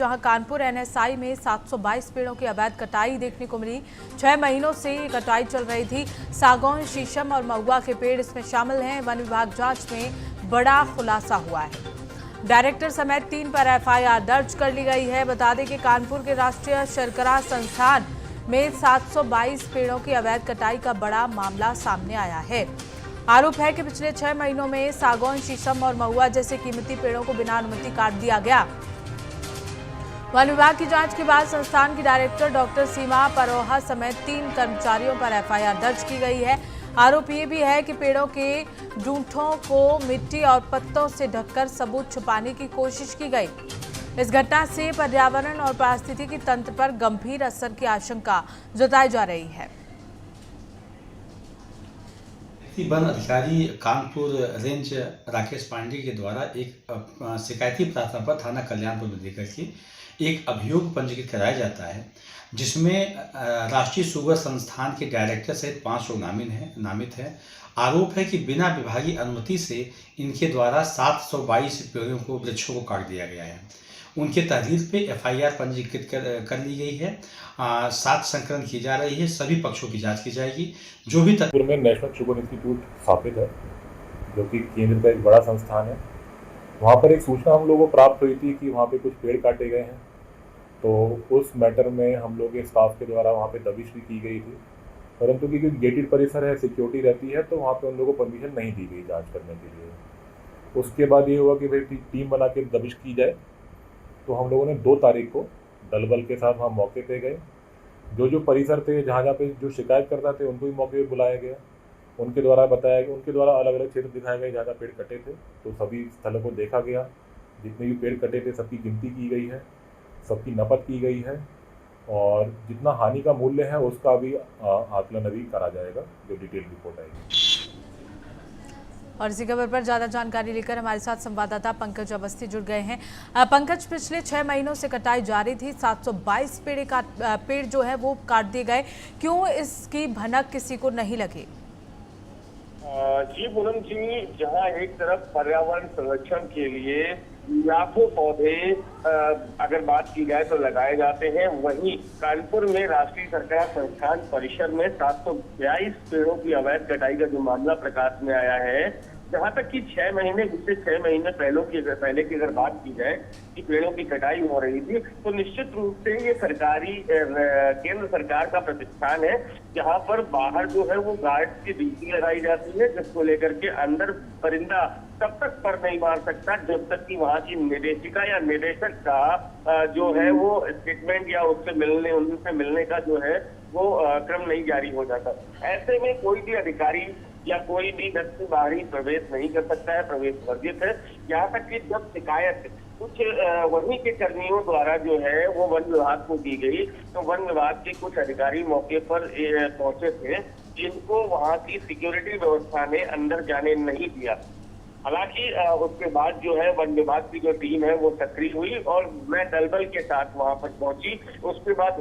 जहां कानपुर एनएसआई में 722 पेड़ों की अवैध कटाई देखने को मिली। 6 महीनों से ये कटाई चल रही थी। सागौन, शीशम और महुआ के पेड़ इसमें शामिल हैं। वन विभाग जांच में बड़ा खुलासा हुआ है। डायरेक्टर समेत 3 पर एफआईआर दर्ज कर ली गई है। बता दें कि कानपुर के राष्ट्रीय शर्करा संस्थान में 722 पेड़ों की अवैध कटाई का बड़ा मामला सामने आया है। आरोप है कि पिछले 6 महीनों में सागौन, शीशम और महुआ जैसे कीमती पेड़ों को बिना अनुमति काट दिया गया। वन विभाग की जांच के बाद संस्थान की डायरेक्टर डॉक्टर सीमा परोहा समेत 3 कर्मचारियों पर एफआईआर दर्ज की गई है। आरोप ये भी है कि पेड़ों के डूंठों को मिट्टी और पत्तों से ढककर सबूत छुपाने की कोशिश की गई। इस घटना से पर्यावरण और पारिस्थितिकी तंत्र पर गंभीर असर की आशंका जताई जा रही है। वन अधिकारी कानपुर रेंज राकेश पांडे के द्वारा एक शिकायती प्रार्थना पर थाना कल्याणपुर में देकर के एक अभियोग पंजीकृत कराया जाता है, जिसमें राष्ट्रीय शुगर संस्थान के डायरेक्टर सहित 5 लोग नामित हैं। आरोप है कि बिना विभागीय अनुमति से इनके द्वारा 722 पेड़ों को वृक्षों को काट दिया गया है। उनके तहरीर पे एफआईआर पंजीकृत कर ली गई है। 7 संकलन की जा रही है। सभी पक्षों की जांच की जाएगी। जो भी कानपुर में नेशनल शुगर इंस्टीट्यूट स्थापित है, जो कि केंद्र का एक बड़ा संस्थान है। वहाँ पर एक सूचना हम लोगों को प्राप्त हुई थी कि वहाँ पे कुछ पेड़ काटे गए हैं। तो उस मैटर में हम लोग के स्टाफ के द्वारा वहाँ पे दबिश भी की गई थी, परंतु क्योंकि गेटेड परिसर है, सिक्योरिटी रहती है, तो वहाँ पे उन लोगों को परमिशन नहीं दी गई जांच करने के लिए। उसके बाद ये हुआ कि भाई टीम बना के दबिश की जाए। तो हम लोगों ने 2 तारीख को दल बल के साथ वहाँ मौके पे गए। जो परिसर थे, जहाँ पे जो शिकायत करता थे, उनको भी मौके पे बुलाया गया। उनके द्वारा बताया कि उनके द्वारा अलग अलग क्षेत्र दिखाए गए जहाँ पेड़ कटे थे। तो सभी स्थलों को देखा गया। जितने भी पेड़ कटे थे सबकी गिनती की गई है, सबकी नपत की गई है, और जितना हानि का मूल्य है उसका भी आकलन अभी करा जाएगा, जो डिटेल रिपोर्ट आएगी। और इसी खबर पर ज्यादा जानकारी लेकर हमारे साथ संवाददाता पंकज अवस्थी जुड़ गए हैं। पंकज, पिछले 6 महीनों से कटाई जारी थी। 722 पेड़ जो है वो काट दिए गए। क्यों इसकी भनक किसी को नहीं लगी? जी पूनम जी, जहां एक तरफ पर्यावरण संरक्षण के लिए लाखों पौधे अगर बात की जाए तो लगाए जाते हैं, वहीं कानपुर में राष्ट्रीय शर्करा संस्थान परिसर में 722 पेड़ों की अवैध कटाई का जो मामला प्रकाश में आया है, जहां तक कि 6 महीने पहले की अगर बात की जाए कि पेड़ों की कटाई हो रही थी, तो निश्चित रूप से ये सरकारी केंद्र सरकार का प्रतिष्ठान है, जहां पर बाहर जो है वो गार्ड की ड्यूटी लगाई जाती है, जिसको लेकर के अंदर परिंदा तब तक पर नहीं मार सकता जब तक कि वहां की निदेशिका या निदेशक का जो है वो स्टेटमेंट या उनसे मिलने का जो है वो क्रम नहीं जारी हो जाता। ऐसे में कोई भी अधिकारी या कोई भी व्यक्ति बाहरी प्रवेश नहीं कर सकता है, प्रवेश वर्जित है। यहाँ तक कि जब शिकायत कुछ वहीं के कर्मियों द्वारा जो है वो वन विभाग को दी गई, तो वन विभाग के कुछ अधिकारी मौके पर पहुंचे थे, जिनको वहां की सिक्योरिटी व्यवस्था ने अंदर जाने नहीं दिया। हालांकि उसके बाद जो है वन विभाग की जो टीम है वो सक्रिय हुई और मैं दलबल के साथ वहां पर पहुंची। उसके बाद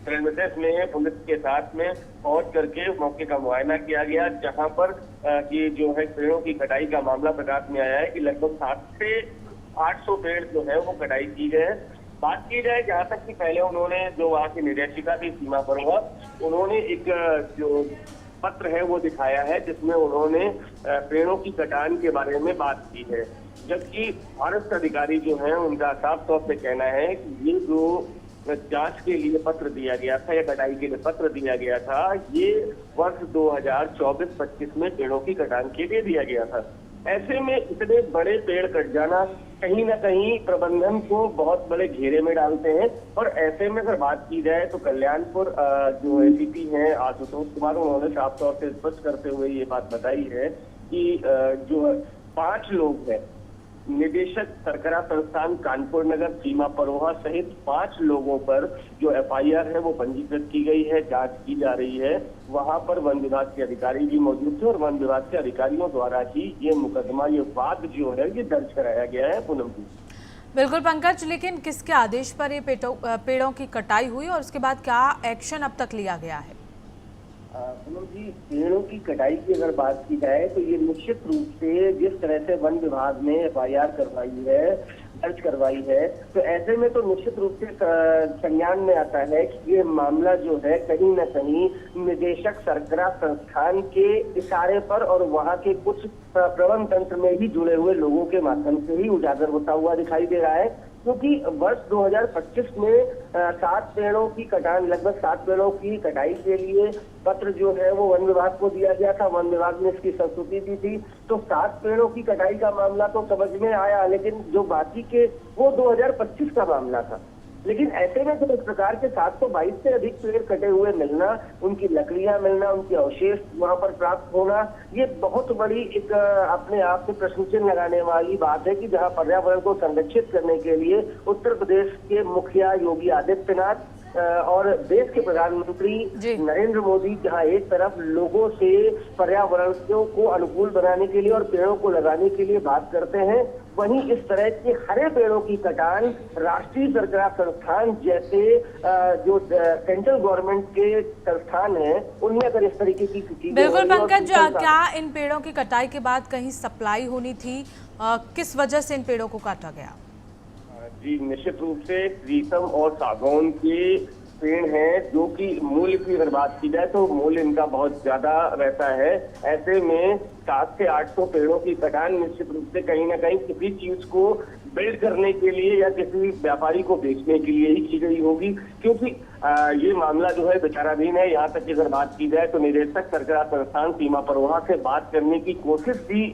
प्रेमिसेस में पुलिस के साथ में पहुंच करके मौके का मुआयना किया गया, जहां पर कि जो है पेड़ों की कटाई का मामला प्रकाश में आया है कि लगभग 700 से 800 पेड़ जो है वो कटाई की गए। बात की जाए जहाँ तक कि पहले उन्होंने जो वहाँ की निदेशिका थी सीमा परोहा, उन्होंने एक जो पत्र है वो दिखाया है, जिसमें उन्होंने पेड़ों की कटान के बारे में बात की है, जबकि फॉरेस्ट अधिकारी जो है उनका साफ तौर पे कहना है कि ये जो जांच के लिए पत्र दिया गया था या कटाई के लिए पत्र दिया गया था, ये वर्ष 2024-25 में पेड़ों की कटान के लिए दिया गया था। ऐसे में इतने बड़े पेड़ कट जाना कहीं ना कहीं प्रबंधन को बहुत बड़े घेरे में डालते हैं। और ऐसे में अगर बात की जाए तो कल्याणपुर जो एसीपी हैं आशुतोष कुमार, उन्होंने साफ तौर से स्पष्ट करते हुए ये बात बताई है कि जो 5 लोग हैं, निदेशक शर्करा संस्थान कानपुर नगर सीमा परोहा सहित 5 लोगों पर जो एफआईआर है वो पंजीकृत की गई है, जांच की जा रही है। वहां पर वन विभाग के अधिकारी भी मौजूद थे और वन विभाग के अधिकारियों द्वारा ही ये मुकदमा, ये वाद जो है ये दर्ज कराया गया है। पूनम जी बिल्कुल पंकज, लेकिन किसके आदेश पर ये पेड़ों की कटाई हुई और उसके बाद क्या एक्शन अब तक लिया गया है? पूनम जी, पेड़ों की कटाई की अगर बात की जाए तो ये निश्चित रूप से जिस तरह से वन विभाग ने एफआईआर करवाई है दर्ज करवाई है। तो ऐसे में तो निश्चित रूप से संज्ञान में आता है कि ये मामला जो है कहीं न कहीं निदेशक सरगरा संस्थान के इशारे पर और वहां के कुछ प्रबंध तंत्र में ही जुड़े हुए लोगों के माध्यम से ही उजागर होता हुआ दिखाई दे रहा है। क्योंकि वर्ष 2025 में 7 पेड़ों की कटाई, लगभग 7 पेड़ों की कटाई के लिए पत्र जो है वो वन विभाग को दिया गया था। वन विभाग ने इसकी स्वीकृति दी थी। तो 7 पेड़ों की कटाई का मामला तो समझ में आया, लेकिन जो बाकी के वो 2025 का मामला था। लेकिन ऐसे में जब इस प्रकार के 722 से अधिक पेड़ कटे हुए मिलना, उनकी लकड़ियां मिलना, उनके अवशेष वहां पर प्राप्त होना, ये बहुत बड़ी एक अपने आप में प्रश्न चिन्ह लगाने वाली बात है कि जहां पर्यावरण को संरक्षित करने के लिए उत्तर प्रदेश के मुखिया योगी आदित्यनाथ और देश के प्रधानमंत्री नरेंद्र मोदी जहां एक तरफ लोगों से पर्यावरण को अनुकूल बनाने के लिए और पेड़ों को लगाने के लिए बात करते हैं, वहीं इस तरह के हरे पेड़ों की कटान राष्ट्रीय सरकार संस्थान जैसे जो सेंट्रल गवर्नमेंट के संस्थान हैं उनमें अगर इस तरीके की बिल्कुल पंकज, क्या इन पेड़ों की कटाई के बाद कहीं सप्लाई होनी थी? किस वजह से इन पेड़ों को काटा गया? जी, निश्चित रूप से शीशम और सागौन के पेड़ हैं, जो कि मूल्य की अगर बात की जाए तो मूल्य इनका बहुत ज्यादा रहता है। ऐसे में 700 से 800 पेड़ों की कटान निश्चित रूप से कहीं ना कहीं किसी चीज को बिल्ड करने के लिए या किसी व्यापारी को बेचने के लिए ही की गई होगी, क्योंकि ये मामला जो है विचाराधीन है। यहाँ तक की अगर बात की जाए तो निदेशक सरकार संस्थान सीमा पर वहां से बात करने की कोशिश भी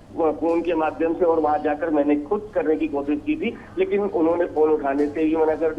फोन के माध्यम से और वहां जाकर मैंने खुद करने की कोशिश की थी, लेकिन उन्होंने फोन उठाने से ही मना कर दिया।